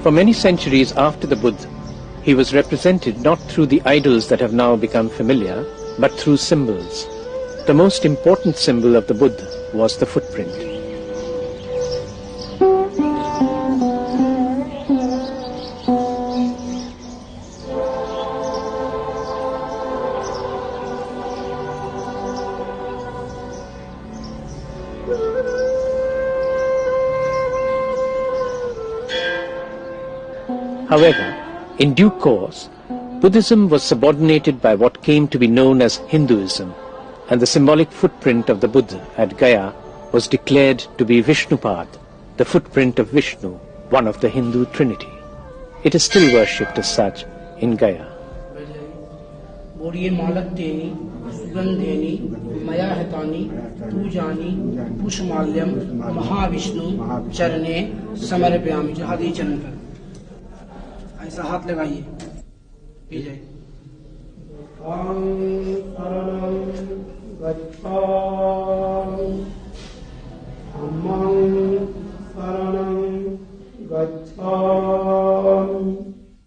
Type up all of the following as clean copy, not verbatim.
For many centuries after the Buddha, he was represented not through the idols that have now become familiar, but through symbols. The most important symbol of the Buddha was the footprint. However, in due course, Buddhism was subordinated by what came to be known as Hinduism, and the symbolic footprint of the Buddha at Gaya was declared to be Vishnupad, the footprint of Vishnu, one of the Hindu trinity. It is still worshipped as such in Gaya. ऐसा हाथ लगाइए पीजिए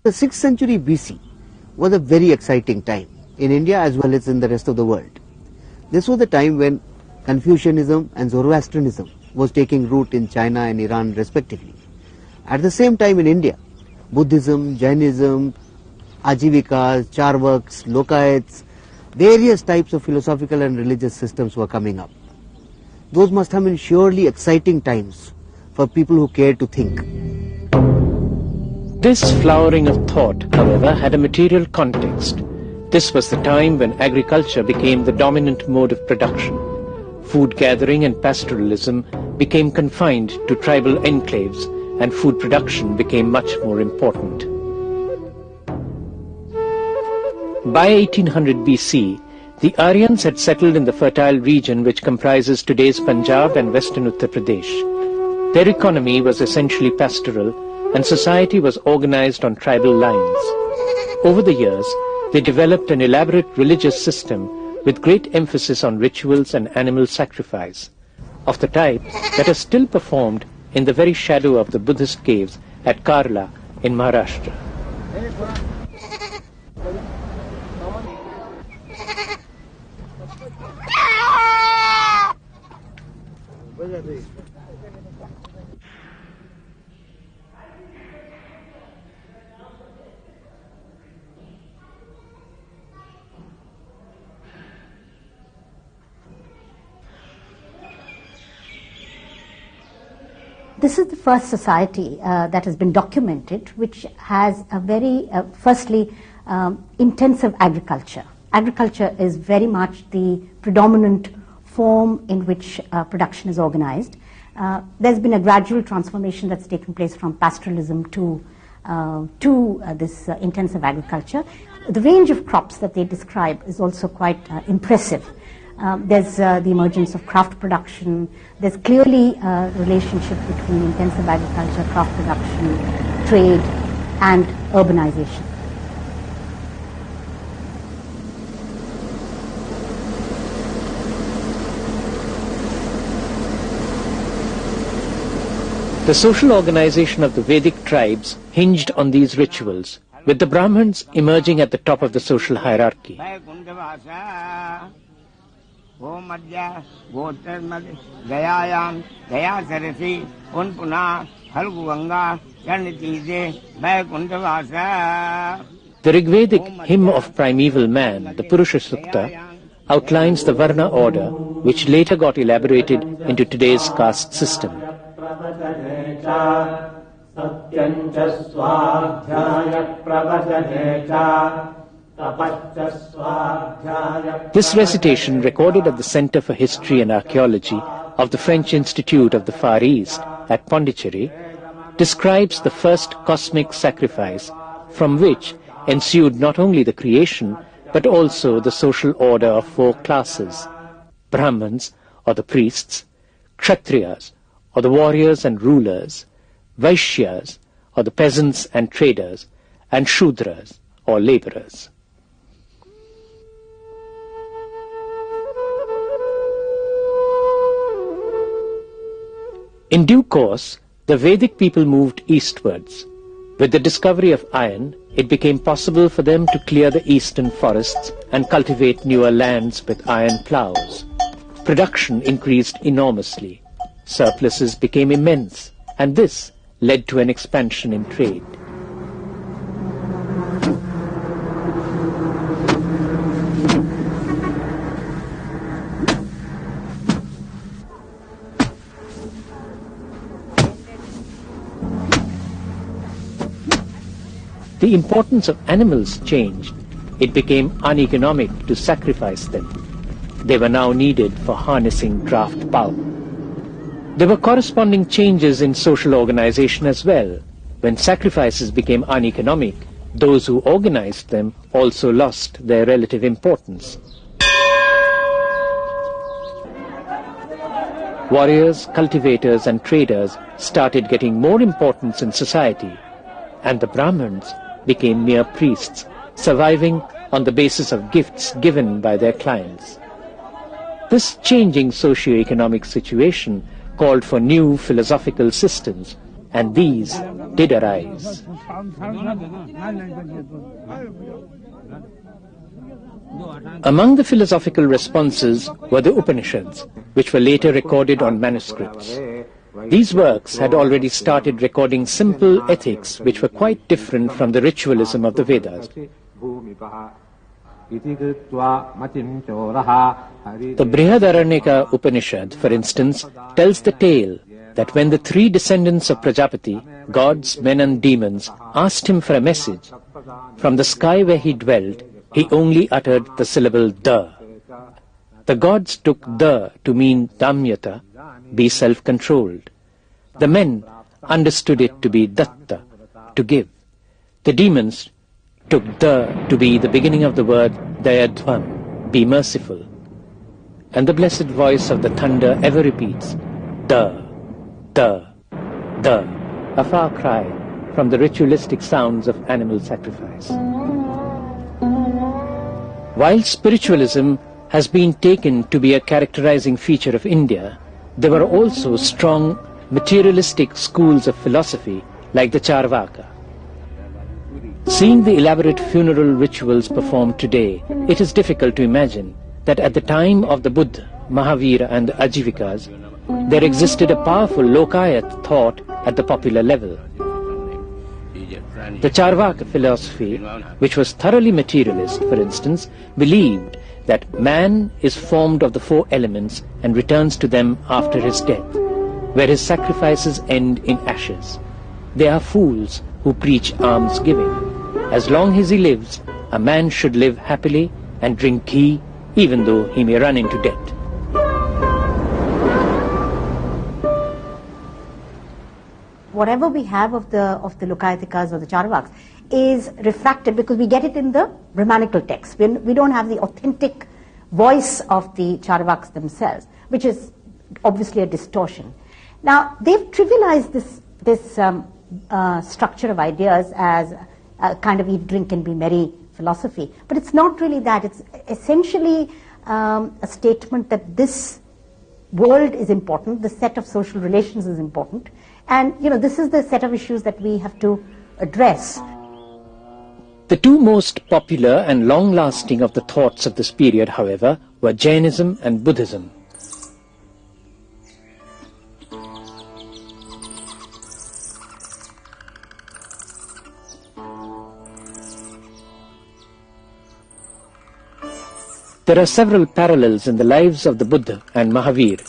The 6th century BC was a very exciting time in India as well as in the rest of the world. This was the time when Confucianism and Zoroastrianism was taking root in China and Iran respectively. At the same time in India, Buddhism, Jainism, Ajivikas, Charvaks, Lokayats, various types of philosophical and religious systems were coming up. Those must have been surely exciting times for people who cared to think. This flowering of thought, however, had a material context. This was the time when agriculture became the dominant mode of production. Food gathering and pastoralism became confined to tribal enclaves, and food production became much more important. By 1800 BC, the Aryans had settled in the fertile region which comprises today's Punjab and western Uttar Pradesh. Their economy was essentially pastoral, and society was organized on tribal lines. Over the years, they developed an elaborate religious system with great emphasis on rituals and animal sacrifice, of the type that is still performed in the very shadow of the Buddhist caves at Karla in Maharashtra. This is the first society that has been documented which has a very, firstly, intensive agriculture. Agriculture is very much the predominant form in which production is organized. There's been a gradual transformation that's taken place from pastoralism to this intensive agriculture. The range of crops that they describe is also quite impressive. There's the emergence of craft production. There's clearly a relationship between intensive agriculture, craft production, trade, and urbanization. The social organization of the Vedic tribes hinged on these rituals, with the Brahmins emerging at the top of the social hierarchy. The Rigvedic hymn of primeval man, the Purusha Sukta, outlines the Varna order, which later got elaborated into today's caste system. This recitation, recorded at the Center for History and Archaeology of the French Institute of the Far East at Pondicherry, describes the first cosmic sacrifice from which ensued not only the creation but also the social order of four classes: Brahmins, or the priests; Kshatriyas, or the warriors and rulers; Vaishyas, or the peasants and traders; and Shudras, or laborers. In due course, the Vedic people moved eastwards. With the discovery of iron, it became possible for them to clear the eastern forests and cultivate newer lands with iron plows. Production increased enormously. Surpluses became immense, and this led to an expansion in trade. The importance of animals changed. It became uneconomic to sacrifice them. They were now needed for harnessing draft pulp. There were corresponding changes in social organization as well. When sacrifices became uneconomic, those who organized them also lost their relative importance. Warriors, cultivators, and traders started getting more importance in society, and the Brahmins became mere priests, surviving on the basis of gifts given by their clients. This changing socio-economic situation called for new philosophical systems, and these did arise. Among the philosophical responses were the Upanishads, which were later recorded on manuscripts. These works had already started recording simple ethics which were quite different from the ritualism of the Vedas. The Brihadaranyaka Upanishad, for instance, tells the tale that when the three descendants of Prajapati, gods, men and demons, asked him for a message, from the sky where he dwelt, he only uttered the syllable da. The gods took da to mean damyata, be self-controlled. The men understood it to be datta, to give. The demons took da to be the beginning of the word dayadhvam, be merciful. And the blessed voice of the thunder ever repeats, da, da, da, a far cry from the ritualistic sounds of animal sacrifice. While spiritualism has been taken to be a characterizing feature of India, there were also strong materialistic schools of philosophy like the Charvaka. Seeing the elaborate funeral rituals performed today, it is difficult to imagine that at the time of the Buddha, Mahavira and the Ajivikas, there existed a powerful Lokayat thought at the popular level. The Charvaka philosophy, which was thoroughly materialist, for instance, believed that man is formed of the four elements and returns to them after his death, where his sacrifices end in ashes. They are fools who preach almsgiving. As long as he lives, a man should live happily and drink ghee, even though he may run into debt. Whatever we have of the Lokayatikas or the Charvaks is refracted because we get it in the Brahmanical text. We don't have the authentic voice of the Charvaks themselves, which is obviously a distortion. Now, they've trivialized this structure of ideas as a kind of eat, drink, and be merry philosophy. But it's not really that. It's essentially a statement that this world is important, the set of social relations is important, and this is the set of issues that we have to address. The two most popular and long-lasting of the thoughts of this period, however, were Jainism and Buddhism. There are several parallels in the lives of the Buddha and Mahavir.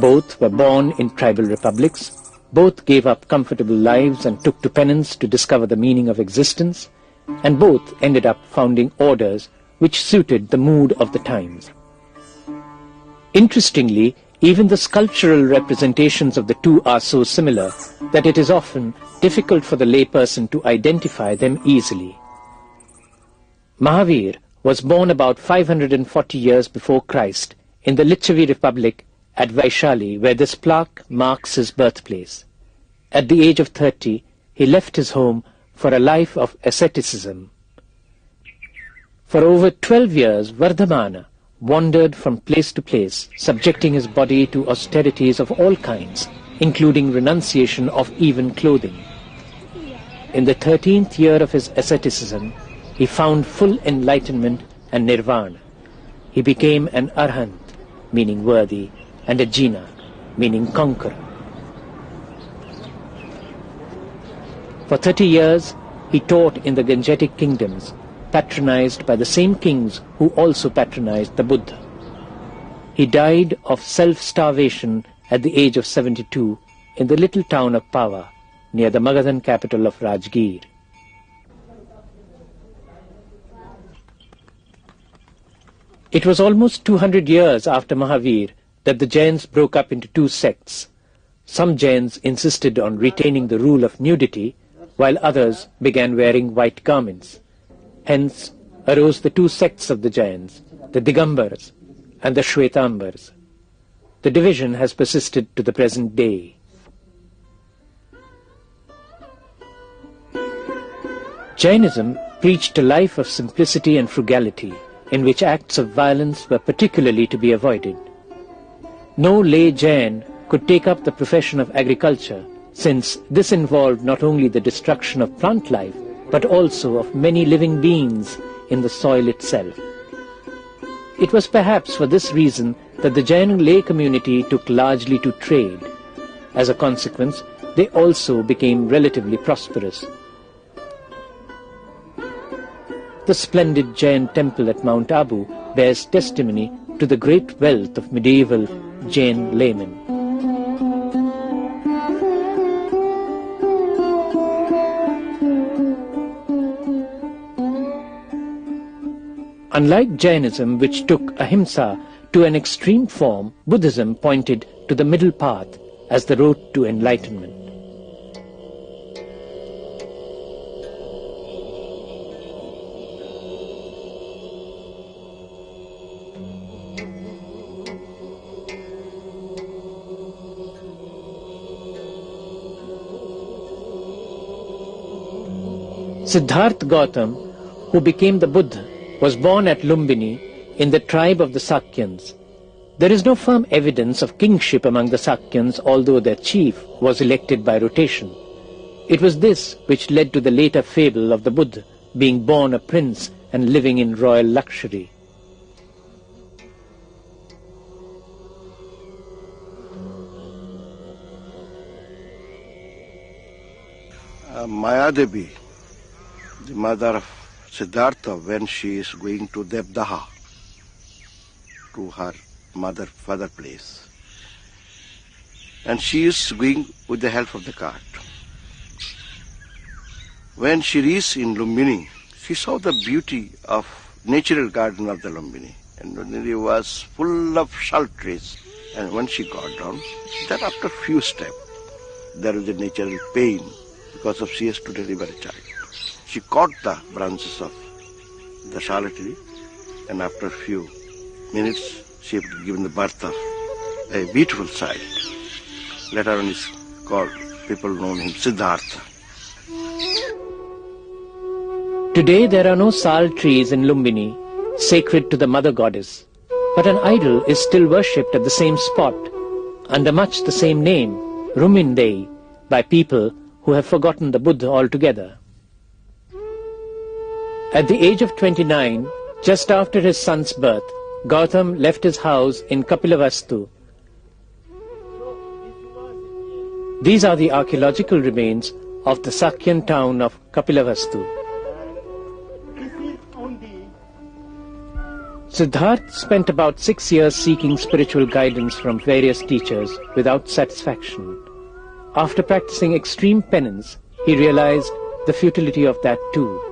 Both were born in tribal republics. Both gave up comfortable lives and took to penance to discover the meaning of existence. And both ended up founding orders which suited the mood of the times. Interestingly, even the sculptural representations of the two are so similar that it is often difficult for the layperson to identify them easily. Mahavir was born about 540 years before Christ in the Lichavi Republic at Vaishali, where this plaque marks his birthplace. At the age of 30, he left his home for a life of asceticism. For over 12 years, Vardhamana wandered from place to place, subjecting his body to austerities of all kinds, including renunciation of even clothing. In the 13th year of his asceticism, he found full enlightenment and nirvana. He became an arhant, meaning worthy, and a jina, meaning conqueror. For 30 years, he taught in the Gangetic kingdoms, patronized by the same kings who also patronized the Buddha. He died of self-starvation at the age of 72 in the little town of Pawa, near the Magadhan capital of Rajgir. It was almost 200 years after Mahavir that the Jains broke up into two sects. Some Jains insisted on retaining the rule of nudity, while others began wearing white garments. Hence arose the two sects of the Jains, the Digambars and the Shvetambars. The division has persisted to the present day. Jainism preached a life of simplicity and frugality, in which acts of violence were particularly to be avoided. No lay Jain could take up the profession of agriculture, since this involved not only the destruction of plant life, but also of many living beings in the soil itself. It was perhaps for this reason that the Jain lay community took largely to trade. As a consequence, they also became relatively prosperous. The splendid Jain temple at Mount Abu bears testimony to the great wealth of medieval Jain laymen. Unlike Jainism, which took ahimsa to an extreme form, Buddhism pointed to the middle path as the road to enlightenment. Siddhartha Gautam, who became the Buddha, was born at Lumbini in the tribe of the Sakyans. There is no firm evidence of kingship among the Sakyans, although their chief was elected by rotation. It was this which led to the later fable of the Buddha being born a prince and living in royal luxury. Mayadevi, the mother of Siddhartha, when she is going to Devdaha, to her father place, and she is going with the help of the cart. When she reached in Lumbini, she saw the beauty of natural garden of the Lumbini, and it was full of salt trees. And when she got down, then after few steps, there was a natural pain because of she has to deliver a child. She caught the branches of the shala tree, and after a few minutes, she had given the birth of a beautiful child. Later on is called, people know him Siddhartha. Today there are no sal trees in Lumbini, sacred to the mother goddess, but an idol is still worshipped at the same spot, under much the same name, Rumindei, by people who have forgotten the Buddha altogether. At the age of 29, just after his son's birth, Gautam left his house in Kapilavastu. These are the archaeological remains of the Sakyan town of Kapilavastu. Siddhartha spent about 6 years seeking spiritual guidance from various teachers without satisfaction. After practicing extreme penance, he realized the futility of that too.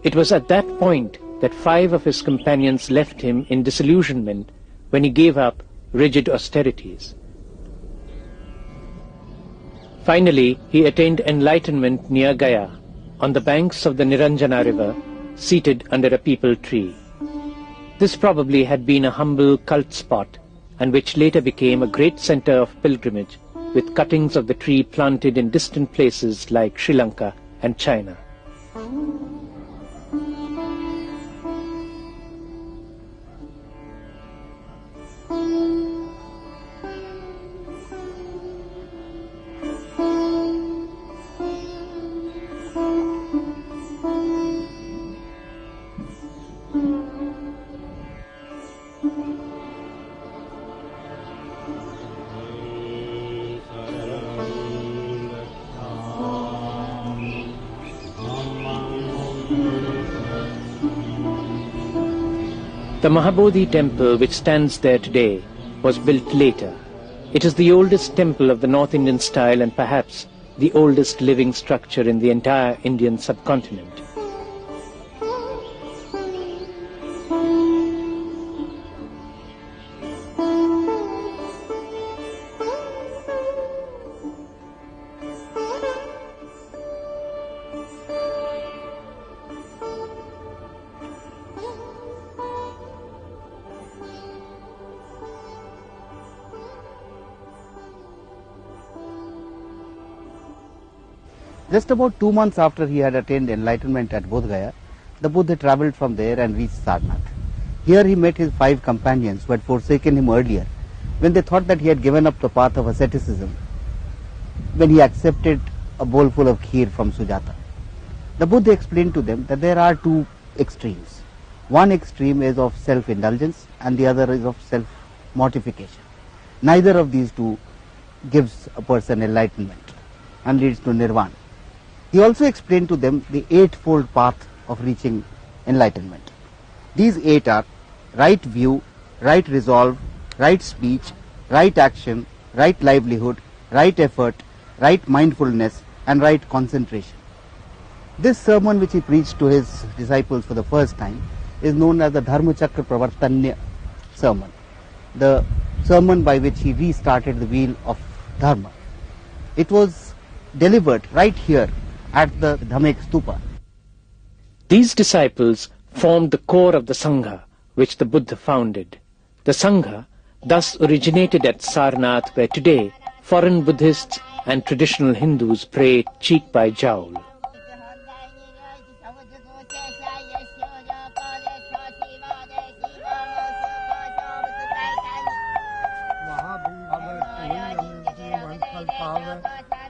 It was at that point that 5 of his companions left him in disillusionment when he gave up rigid austerities. Finally, he attained enlightenment near Gaya, on the banks of the Niranjana river, seated under a peepal tree. This probably had been a humble cult spot, and which later became a great center of pilgrimage, with cuttings of the tree planted in distant places like Sri Lanka and China. The Mahabodhi temple, which stands there today, was built later. It is the oldest temple of the North Indian style and perhaps the oldest living structure in the entire Indian subcontinent. Just about 2 months after he had attained enlightenment at Bodh Gaya, the Buddha travelled from there and reached Sarnath. Here he met his 5 companions who had forsaken him earlier when they thought that he had given up the path of asceticism when he accepted a bowlful of kheer from Sujata. The Buddha explained to them that there are 2 extremes. One extreme is of self-indulgence and the other is of self-mortification. Neither of these 2 gives a person enlightenment and leads to nirvana. He also explained to them the 8-fold path of reaching enlightenment. These 8 are right view, right resolve, right speech, right action, right livelihood, right effort, right mindfulness, and right concentration. This sermon, which he preached to his disciples for the first time, is known as the Dharma Chakra Pravartanya sermon, the sermon by which he restarted the wheel of Dharma. It was delivered right here at the Dhamek Stupa. These disciples formed the core of the Sangha, which the Buddha founded. The Sangha thus originated at Sarnath, where today foreign Buddhists and traditional Hindus pray cheek by jowl.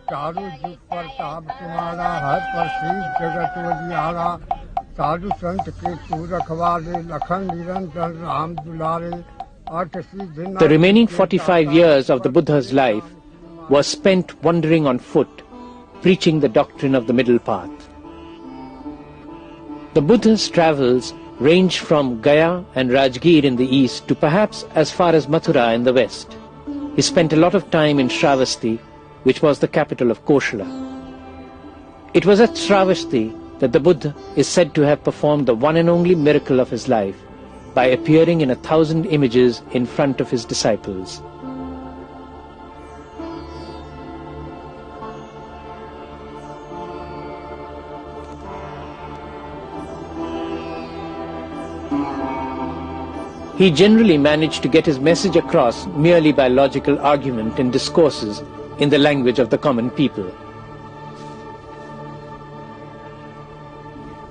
चारु जुग पर ताप तुम्हारा है प्रसिद्ध जगत उजियारा साधु संत के तू रखवारे लखन निरंतर राम दुलारे अर्थ सिद्धि। The remaining 45 years of the Buddha's life was spent wandering on foot, preaching the doctrine of the middle path. The Buddha's travels ranged from Gaya and Rajgir in the east to perhaps as far as Mathura in the west. He spent a lot of time in Shravasti, which was the capital of Koshala. It was at Shravasti that the Buddha is said to have performed the one and only miracle of his life by appearing in 1,000 images in front of his disciples. He generally managed to get his message across merely by logical argument and discourses in the language of the common people.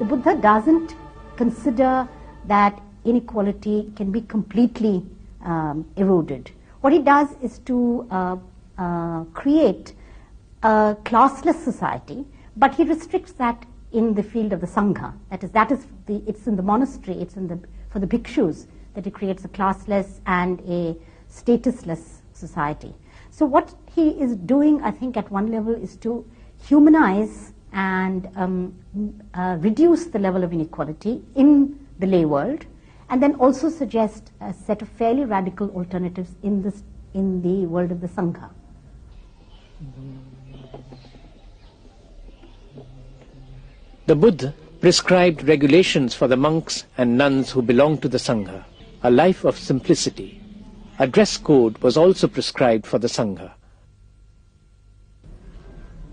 The Buddha doesn't consider that inequality can be completely eroded. What he does is to create a classless society, but he restricts that in the field of the Sangha. It's in the monastery, for the bhikshus that he creates a classless and a statusless society. So what he is doing, I think, at one level is to humanize and reduce the level of inequality in the lay world, and then also suggest a set of fairly radical alternatives in the world of the Sangha. The Buddha prescribed regulations for the monks and nuns who belonged to the Sangha, a life of simplicity. A dress code was also prescribed for the Sangha.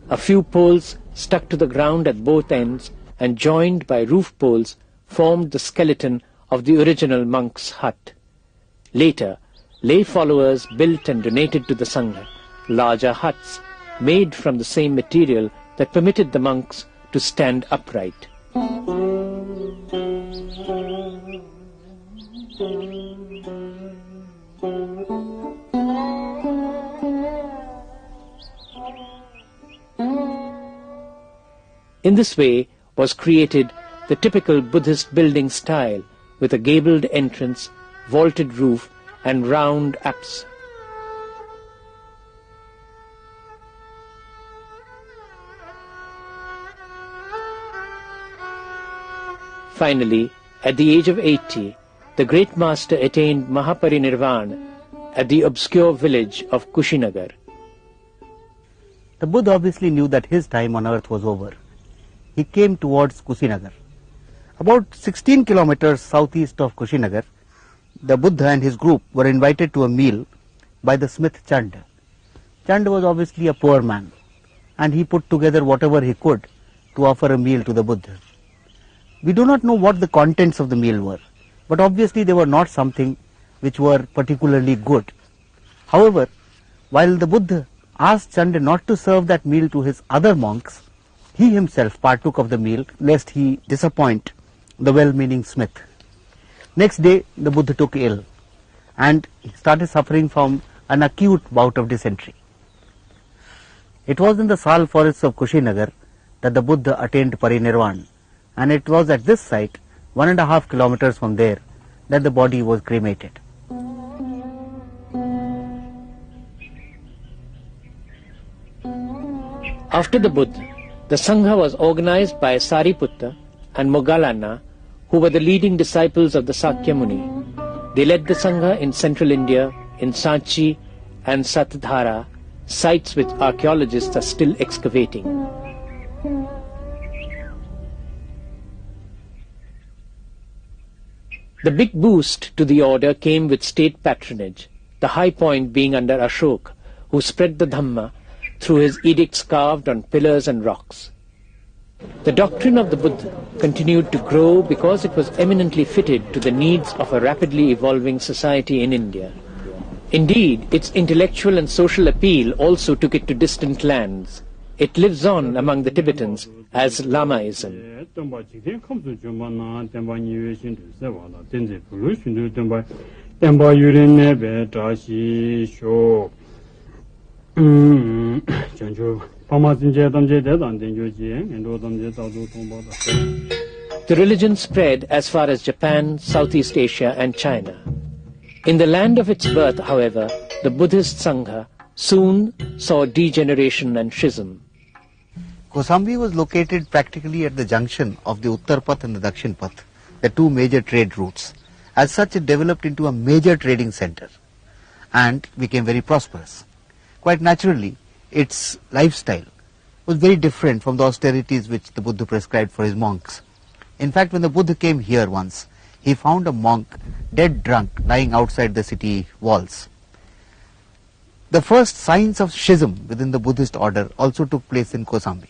A few poles stuck to the ground at both ends and joined by roof poles formed the skeleton of the original monk's hut. Later, lay followers built and donated to the Sangha larger huts made from the same material that permitted the monks to stand upright. In this way was created the typical Buddhist building style, with a gabled entrance, vaulted roof and round apse. Finally, at the age of 80, the great master attained Mahaparinirvana at the obscure village of Kushinagar. The Buddha obviously knew that his time on earth was over. He came towards Kushinagar. About 16 kilometers southeast of Kushinagar, the Buddha and his group were invited to a meal by the smith Chand. Chand was obviously a poor man, and he put together whatever he could to offer a meal to the Buddha. We do not know what the contents of the meal were, but obviously they were not something which were particularly good. However, while the Buddha asked Chand not to serve that meal to his other monks, he himself partook of the meal lest he disappoint the well-meaning smith. Next day, the Buddha took ill and started suffering from an acute bout of dysentery. It was in the sal forests of Kushinagar that the Buddha attained parinirvana, and it was at this site, 1.5 kilometers from there, that the body was cremated. After the Buddha, the Sangha was organized by Sariputta and Moggallana, who were the leading disciples of the Sakya Muni. They led the Sangha in central India, in Sanchi and Satdhara, sites which archaeologists are still excavating. The big boost to the order came with state patronage, the high point being under Ashoka, who spread the Dhamma through his edicts carved on pillars and rocks. The doctrine of the Buddha continued to grow because it was eminently fitted to the needs of a rapidly evolving society in India. Indeed, its intellectual and social appeal also took it to distant lands. It lives on among the Tibetans as Lamaism. The religion spread as far as Japan, Southeast Asia and China. In the land of its birth, however, the Buddhist Sangha soon saw degeneration and schism. Kosambi was located practically at the junction of the Uttar Path and the Dakshin Path, the two major trade routes. As such, it developed into a major trading center and became very prosperous. Quite naturally, its lifestyle was very different from the austerities which the Buddha prescribed for his monks. In fact, when the Buddha came here once, he found a monk dead drunk lying outside the city walls. The first signs of schism within the Buddhist order also took place in Kosambi.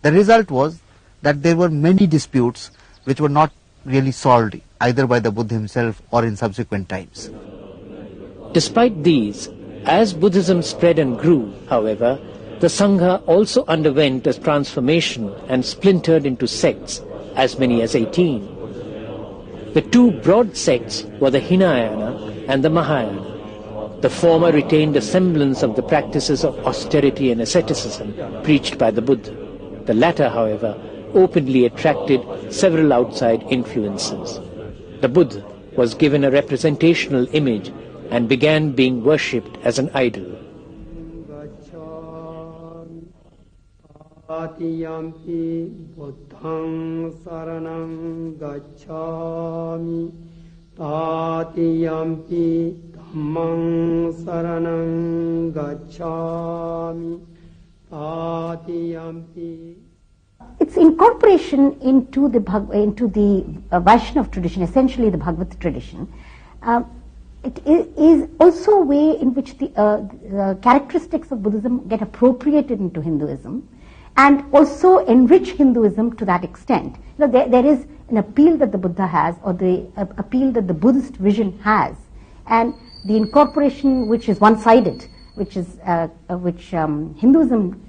The result was that there were many disputes which were not really solved either by the Buddha himself or in subsequent times. Despite these, as Buddhism spread and grew, however, the Sangha also underwent a transformation and splintered into sects, as many as 18. The two broad sects were the Hinayana and the Mahayana. The former retained a semblance of the practices of austerity and asceticism preached by the Buddha. The latter, however, openly attracted several outside influences. The Buddha was given a representational image and began being worshipped as an idol. Its incorporation into the Vaishnava tradition, essentially the Bhagavad tradition, it is also a way in which the characteristics of Buddhism get appropriated into Hinduism and also enrich Hinduism to that extent. You know, there is an appeal that the Buddha has, or the appeal that the Buddhist vision has, and the incorporation which is one-sided, which Hinduism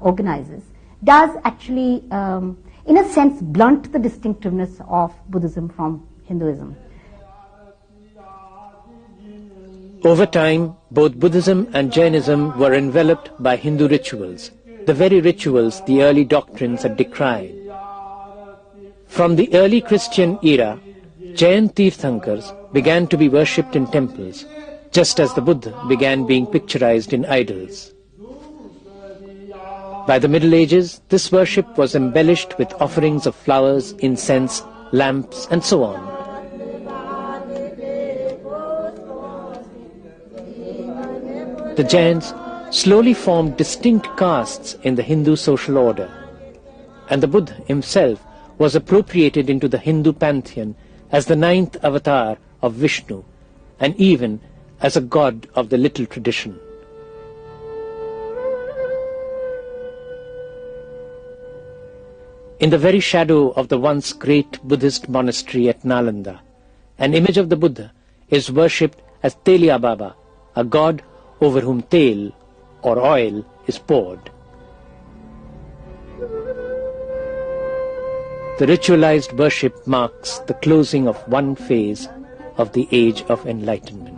organizes, does actually, in a sense, blunt the distinctiveness of Buddhism from Hinduism. Over time, both Buddhism and Jainism were enveloped by Hindu rituals, the very rituals the early doctrines had decried. From the early Christian era, Jain Tirthankars began to be worshipped in temples, just as the Buddha began being picturized in idols. By the Middle Ages, this worship was embellished with offerings of flowers, incense, lamps, and so on. The Jains slowly formed distinct castes in the Hindu social order, and the Buddha himself was appropriated into the Hindu pantheon as the 9th avatar of Vishnu, and even as a god of the little tradition. In the very shadow of the once great Buddhist monastery at Nalanda, an image of the Buddha is worshipped as Telia Baba, a god over whom tel, or oil, is poured. The ritualized worship marks the closing of one phase of the age of enlightenment.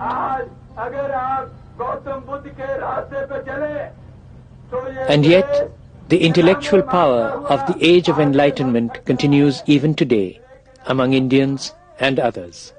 And yet, the intellectual power of the age of enlightenment continues even today among Indians and others.